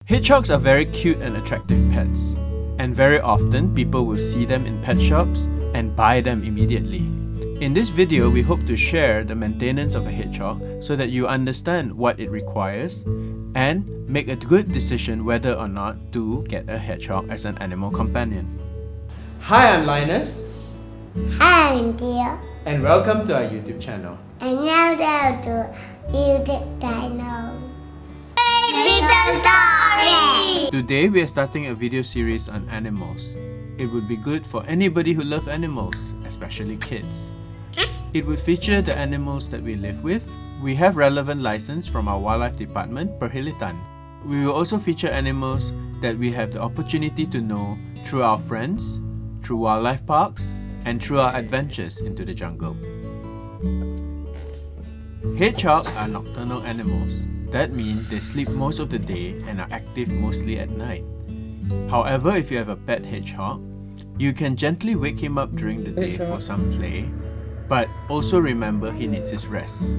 Hedgehogs are very cute and attractive pets, and very often people will see them in pet shops and buy them immediately. In this video, we hope to share the maintenance of a hedgehog so that you understand what it requires and make a good decision whether or not to get a hedgehog as an animal companion. Hi, I'm Linus. Hi, I'm Tia. And welcome to our YouTube channel. And now to YouTube channel. Little story. Today we are starting a video series on animals. It would be good for anybody who loves animals, especially kids. It would feature the animals that we live with. We have relevant license from our wildlife department, Perhilitan. We will also feature animals that we have the opportunity to know through our friends, through wildlife parks, and through our adventures into the jungle. Hedgehogs are nocturnal animals. That means they sleep most of the day and are active mostly at night. However, if you have a pet hedgehog, you can gently wake him up during the day for some play, but also remember he needs his rest.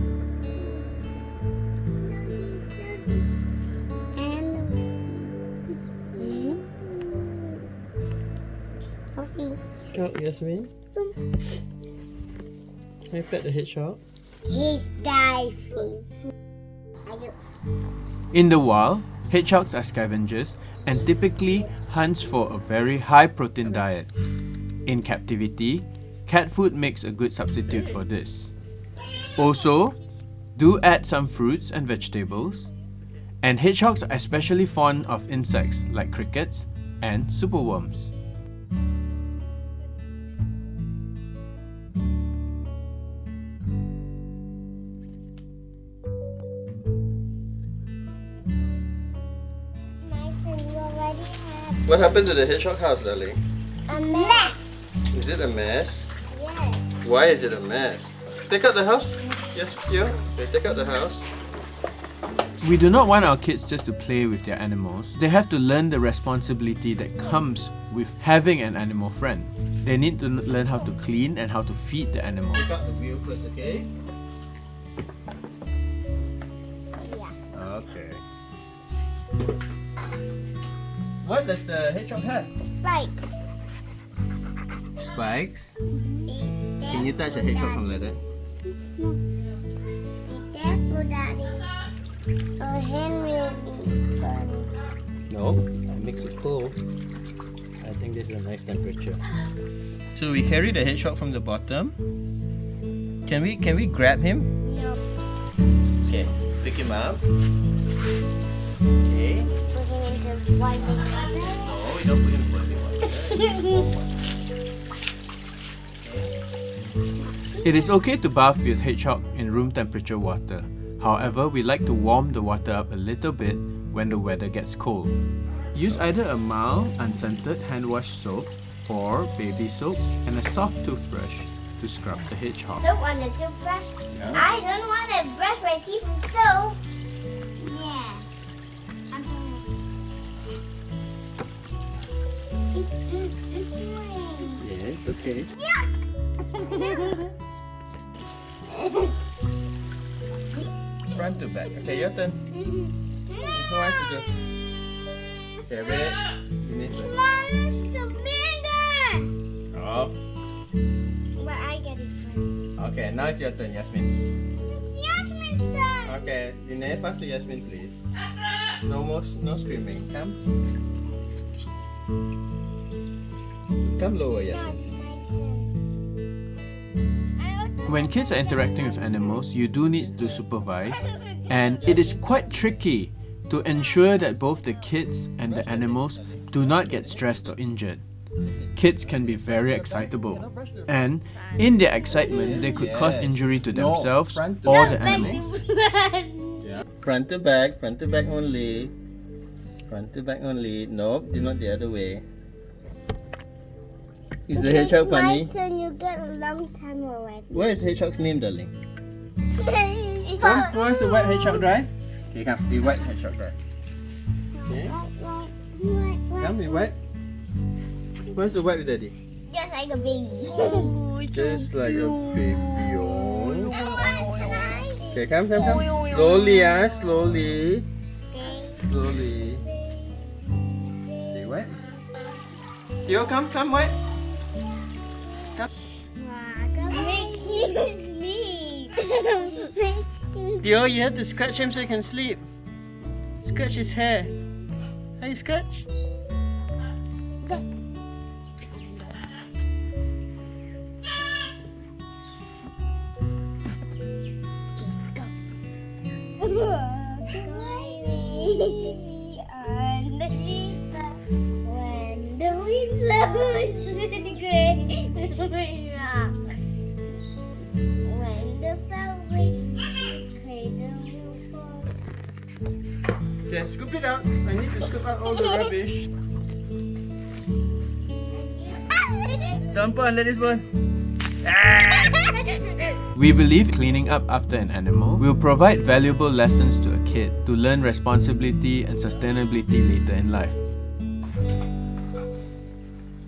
Oh, Yasmin. Can I pet the hedgehog? He's diving. In the wild, hedgehogs are scavengers and typically hunts for a very high protein diet. In captivity, cat food makes a good substitute for this. Also, do add some fruits and vegetables. And hedgehogs are especially fond of insects like crickets and superworms. What happened to the hedgehog house, darling? A mess. Is it a mess? Yes. Why is it a mess? Take out the house. Yes, you. Okay, take out the house. We do not want our kids just to play with their animals. They have to learn the responsibility that comes with having an animal friend. They need to learn how to clean and how to feed the animal. Take out the wheel first, okay? Yeah. Okay. What does the hedgehog have? Spikes. Spikes. Can you touch a hedgehog from like that? Be careful, Daddy. Our hand will be burned. No, it makes it cold. I think this is a nice temperature. So we carry the hedgehog from the bottom. Can we grab him? No. Okay, pick him up. Okay. Put him into boiling water. No, we don't put him in boiling water. It is okay to bath with hedgehog in room temperature water. However, we like to warm the water up a little bit when the weather gets cold. Use either a mild, unscented hand wash soap or baby soap and a soft toothbrush to scrub the hedgehog. Soap on the toothbrush? Yeah. I don't want to brush my teeth with soap. Yeah. I'm Yes, okay. Front to back. Okay, your turn. Which one to do? Okay, wait. You need to... Smallest to biggest. Oh. But I get it first. Okay, now it's your turn, Yasmin. It's Yasmin's turn. Okay, Vinay, pass to Yasmin, please. No screaming. Come. Come lower, Now Yasmin. it's my turn. I also When kids are interacting with animals, you do need to supervise, and it is quite tricky to ensure that both the kids and the animals do not get stressed or injured. Kids can be very excitable, and in their excitement, they could cause injury to themselves or the animals. Yeah. Front to back only. Front to back only. Nope, do not the other way. Is the hedgehog funny? My turn, you get a long time already. What is the hedgehog's name, darling? Come, who wants the white hedgehog dry? Okay, come, the white hedgehog dry. Okay, come, the white. Where's the white with daddy? Just like a baby. Just like a baby. Oh. Okay, come. Slowly, slowly. Okay. Slowly. White. Theo, come, White. Come. Make him sleep. Theo, you have to scratch him so he can sleep. Scratch his hair. Hey, scratch. When the wind blows, when the flowers cradle will fall. Okay, scoop it out. I need to scoop out all the rubbish. Tampon, let it burn. We believe cleaning up after an animal will provide valuable lessons to a kid to learn responsibility and sustainability later in life.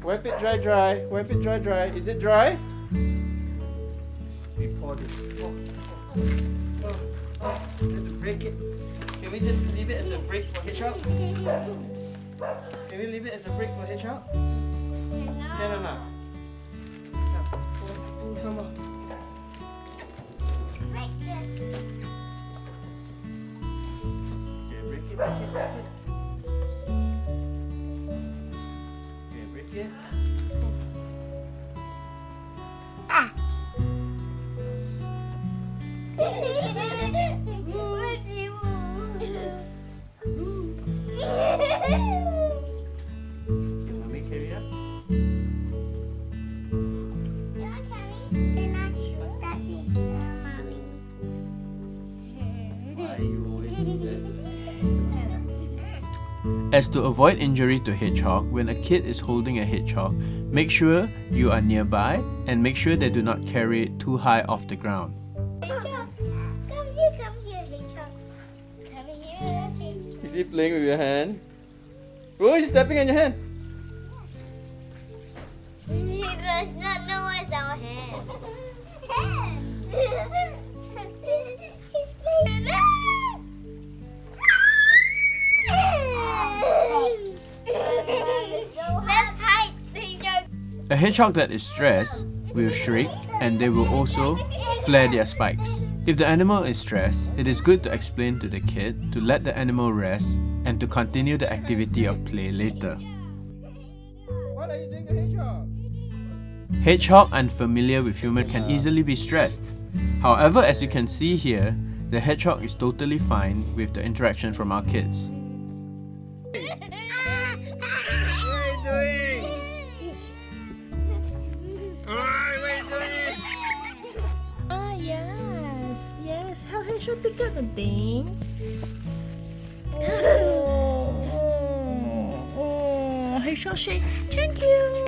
Wipe it dry. Wipe it dry. Is it dry? We pour this. We have to break it. Can we just leave it as a break for Hedgehog? Can we leave it as a break for Hedgehog? Can or not? Pull some more. Like this. Okay, break it. Okay, break it. What do you Can mommy carry up? Why you always do that? As to avoid injury to hedgehog, when a kid is holding a hedgehog, make sure you are nearby and make sure they do not carry it too high off the ground. Hedgehog, come here, Hedgehog. Come here, Hedgehog. Is he playing with your hand? Oh, he's stepping on your hand. He does not know what's our hand. He's playing. Let's hide, Hedgehog. A hedgehog that is stressed will shriek and they will also flare their spikes. If the animal is stressed, it is good to explain to the kid to let the animal rest and to continue the activity of play later. What are you doing to Hedgehog? Hedgehog unfamiliar with human can easily be stressed. However, as you can see here, the hedgehog is totally fine with the interaction from our kids. Ah, yes. How Hedgehog pick up the thing? Oh, Hedgehog say thank you.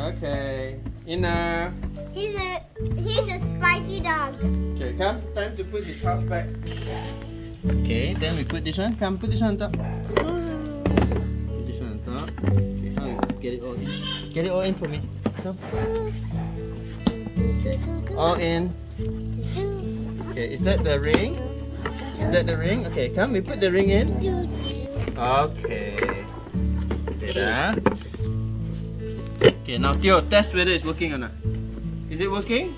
Okay, enough. He's a spiky dog. Okay, come. Time to put his house back. Okay, then we put this one. Come, put this one on top. Put this one on top. Okay, how you get it all in? Get it all in for me. Come. All in. Okay, is that the ring? Is that the ring? Okay, come. We put the ring in. Okay. There. Okay, now Theo, test whether it's working or not. Is it working?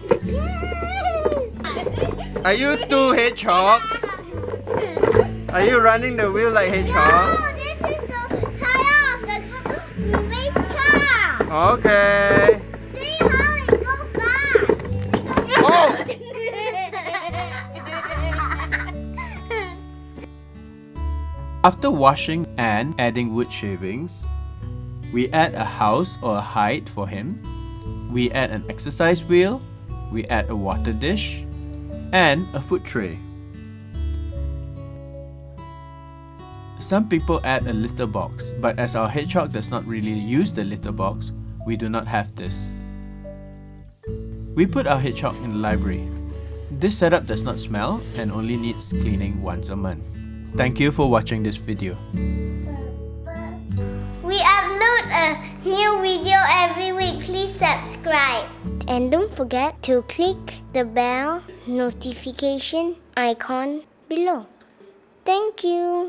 Are you two hedgehogs? Are you running the wheel like hedgehogs? No, this is the tire of the race car. Okay. See how it goes fast. Oh! After washing and adding wood shavings, we add a house or a hide for him. We add an exercise wheel. We add a water dish and a food tray. Some people add a litter box, but as our hedgehog does not really use the litter box, we do not have this. We put our hedgehog in the library. This setup does not smell and only needs cleaning once a month. Thank you for watching this video. We upload a new video every week. Please subscribe. And don't forget to click the bell notification icon below. Thank you.